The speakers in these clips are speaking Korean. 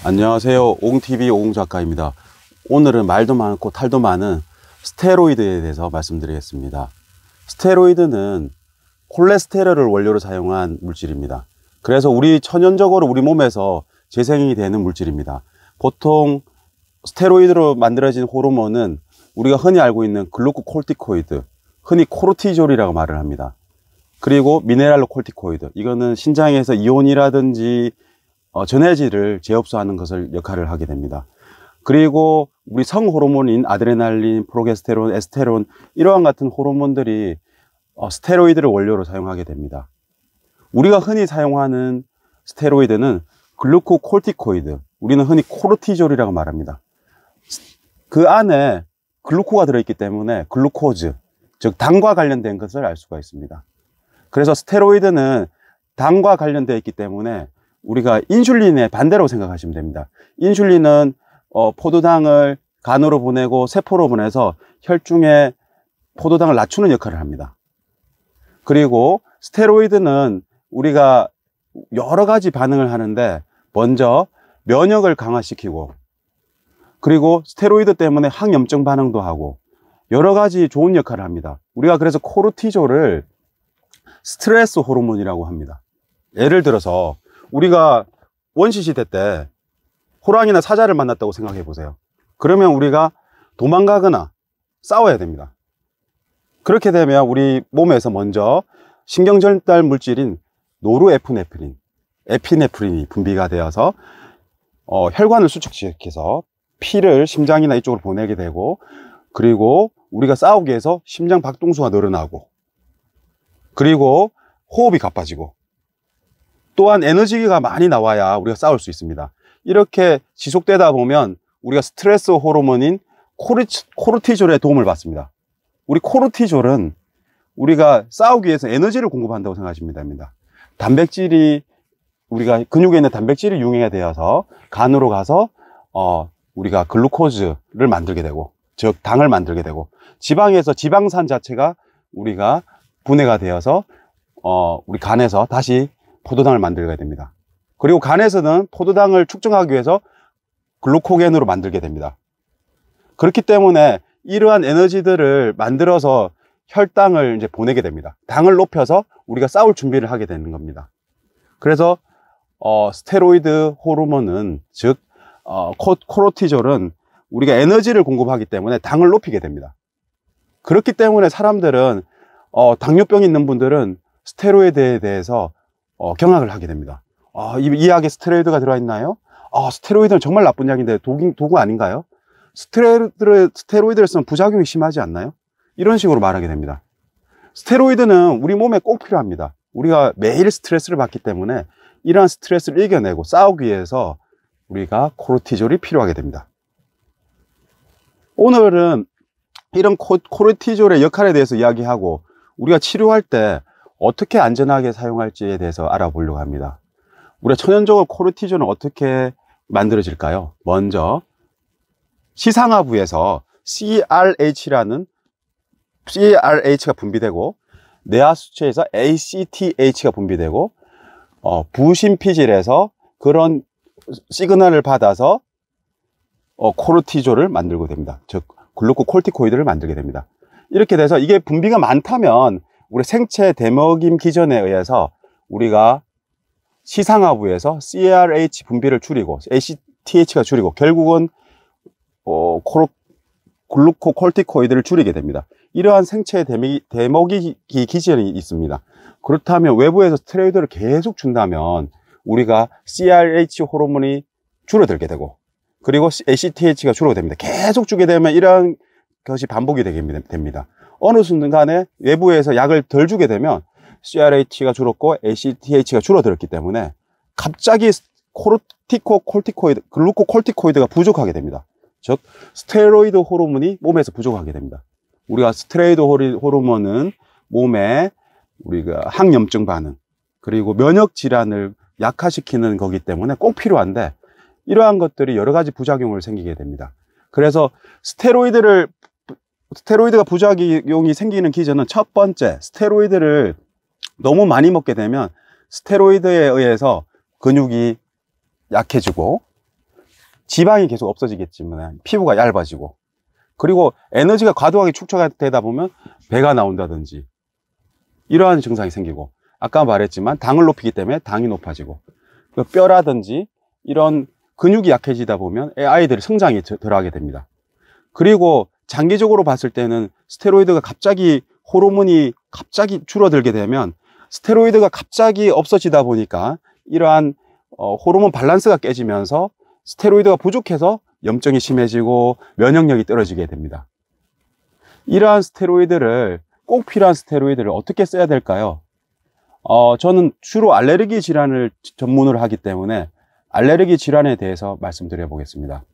안녕하세요. 옹TV 오공작가입니다. 오늘은 말도 많고 탈도 많은 스테로이드에 대해서 말씀드리겠습니다. 스테로이드는 콜레스테롤을 원료로 사용한 물질입니다. 그래서 천연적으로 우리 몸에서 재생이 되는 물질입니다. 보통 스테로이드로 만들어진 호르몬은 우리가 흔히 알고 있는 글루코콜티코이드, 흔히 코르티졸이라고 말을 합니다. 그리고 미네랄로콜티코이드, 이거는 신장에서 이온이라든지 전해질을 재흡수하는 것을 역할을 하게 됩니다. 그리고 우리 성호르몬인 아드레날린, 프로게스테론, 에스테론, 이러한 같은 호르몬들이 스테로이드를 원료로 사용하게 됩니다. 우리가 흔히 사용하는 스테로이드는 글루코콜티코이드, 우리는 흔히 코르티졸이라고 말합니다. 그 안에 글루코가 들어있기 때문에 글루코즈, 즉 당과 관련된 것을 알 수가 있습니다. 그래서 스테로이드는 당과 관련되어 있기 때문에 우리가 인슐린의 반대로 생각하시면 됩니다. 인슐린은 포도당을 간으로 보내고 세포로 보내서 혈중에 포도당을 낮추는 역할을 합니다. 그리고 스테로이드는 우리가 여러 가지 반응을 하는데, 먼저 면역을 강화시키고, 그리고 스테로이드 때문에 항염증 반응도 하고 여러 가지 좋은 역할을 합니다. 우리가 그래서 코르티졸을 스트레스 호르몬이라고 합니다. 예를 들어서 우리가 원시시대 때 호랑이나 사자를 만났다고 생각해 보세요. 그러면 우리가 도망가거나 싸워야 됩니다. 그렇게 되면 우리 몸에서 먼저 신경전달 물질인 노르에프네프린, 에피네프린이 분비가 되어서 혈관을 수축시켜서 피를 심장이나 이쪽으로 보내게 되고, 그리고 우리가 싸우기 위해서 심장 박동수가 늘어나고, 그리고 호흡이 가빠지고, 또한 에너지가 많이 나와야 우리가 싸울 수 있습니다. 이렇게 지속되다 보면 우리가 스트레스 호르몬인 코르티졸의 도움을 받습니다. 우리 코르티졸은 우리가 싸우기 위해서 에너지를 공급한다고 생각하시면 됩니다. 단백질이, 우리가 근육에 있는 단백질이 융해가 되어서 간으로 가서 우리가 글루코즈를 만들게 되고, 즉 당을 만들게 되고, 지방에서 지방산 자체가 우리가 분해가 되어서 우리 간에서 다시 포도당을 만들게 됩니다. 그리고 간에서는 포도당을 축적하기 위해서 글루코겐으로 만들게 됩니다. 그렇기 때문에 이러한 에너지들을 만들어서 혈당을 이제 보내게 됩니다. 당을 높여서 우리가 싸울 준비를 하게 되는 겁니다. 그래서 스테로이드 호르몬은, 즉 코르티졸은 우리가 에너지를 공급하기 때문에 당을 높이게 됩니다. 그렇기 때문에 사람들은 당뇨병이 있는 분들은 스테로이드에 대해서 경악을 하게 됩니다. 이 약에 스테로이드가 들어있나요? 스테로이드는 정말 나쁜 약인데 도구 아닌가요? 스테로이드를 쓰면 부작용이 심하지 않나요? 이런 식으로 말하게 됩니다. 스테로이드는 우리 몸에 꼭 필요합니다. 우리가 매일 스트레스를 받기 때문에 이러한 스트레스를 이겨내고 싸우기 위해서 우리가 코르티졸이 필요하게 됩니다. 오늘은 이런 코르티졸의 역할에 대해서 이야기하고, 우리가 치료할 때 어떻게 안전하게 사용할지에 대해서 알아보려고 합니다. 우리가 천연적으로 코르티졸은 어떻게 만들어질까요? 먼저 시상하부에서 CRH가 분비되고, 뇌하수체에서 ACTH가 분비되고, 부심피질에서 그런 시그널을 받아서 코르티졸을 만들게 됩니다. 즉 글루코콜티코이드를 만들게 됩니다. 이렇게 돼서 이게 분비가 많다면 우리 생체 대먹임 기전에 의해서 우리가 시상하부에서 CRH 분비를 줄이고 ACTH가 줄이고, 결국은 글루코콜티코이드를 줄이게 됩니다. 이러한 생체 대먹이 기전이 있습니다. 그렇다면 외부에서 스테로이드를 계속 준다면 우리가 CRH 호르몬이 줄어들게 되고, 그리고 ACTH가 줄어들게 됩니다. 계속 주게 되면 이러한 것이 반복이 되게 됩니다. 어느 순간에 외부에서 약을 덜 주게 되면 CRH가 줄었고 ACTH가 줄어들었기 때문에 갑자기 글루코콜티코이드가 부족하게 됩니다. 즉 스테로이드 호르몬이 몸에서 부족하게 됩니다. 우리가 스테로이드 호르몬은 몸에 우리가 항염증 반응, 그리고 면역 질환을 약화시키는 거기 때문에 꼭 필요한데, 이러한 것들이 여러 가지 부작용을 생기게 됩니다. 그래서 스테로이드가 부작용이 생기는 기전은, 첫 번째, 스테로이드를 너무 많이 먹게 되면 스테로이드에 의해서 근육이 약해지고 지방이 계속 없어지겠지만 피부가 얇아지고, 그리고 에너지가 과도하게 축적되다 보면 배가 나온다든지 이러한 증상이 생기고, 아까 말했지만 당을 높이기 때문에 당이 높아지고, 뼈라든지 이런 근육이 약해지다 보면 아이들의 성장이 덜하게 됩니다. 그리고 장기적으로 봤을 때는 스테로이드가 갑자기, 호르몬이 갑자기 줄어들게 되면 스테로이드가 갑자기 없어지다 보니까 이러한 호르몬 밸런스가 깨지면서 스테로이드가 부족해서 염증이 심해지고 면역력이 떨어지게 됩니다. 이러한 스테로이드를, 꼭 필요한 스테로이드를 어떻게 써야 될까요? 저는 주로 알레르기 질환을 전문으로 하기 때문에 알레르기 질환에 대해서 말씀드려 보겠습니다.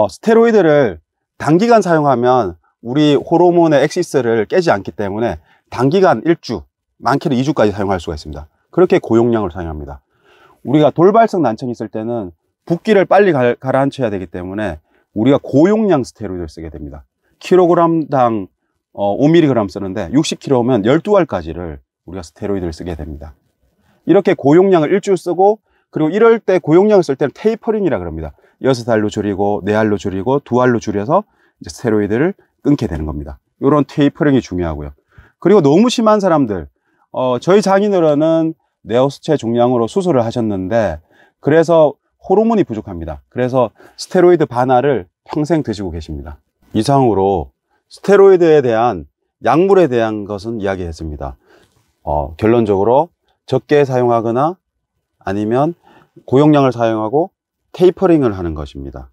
스테로이드를 단기간 사용하면 우리 호르몬의 액시스를 깨지 않기 때문에 단기간 1주, 많게는 2주까지 사용할 수가 있습니다. 그렇게 고용량을 사용합니다. 우리가 돌발성 난청이 있을 때는 붓기를 빨리 가라앉혀야 되기 때문에 우리가 고용량 스테로이드를 쓰게 됩니다. 킬로그램당 5mg 쓰는데 60kg면 12알까지를 우리가 스테로이드를 쓰게 됩니다. 이렇게 고용량을 1주 쓰고, 그리고 이럴 때 고용량을 쓸 때는 테이퍼링이라 그럽니다. 6알로 줄이고 4알로 줄이고 2알로 줄여서 이제 스테로이드를 끊게 되는 겁니다. 이런 테이퍼링이 중요하고요. 그리고 너무 심한 사람들, 저희 장인어른은 뇌하수체 종양으로 수술을 하셨는데, 그래서 호르몬이 부족합니다. 그래서 스테로이드 반알을 평생 드시고 계십니다. 이상으로 스테로이드에 대한, 약물에 대한 것은 이야기했습니다. 결론적으로 적게 사용하거나 아니면 고용량을 사용하고 테이퍼링을 하는 것입니다.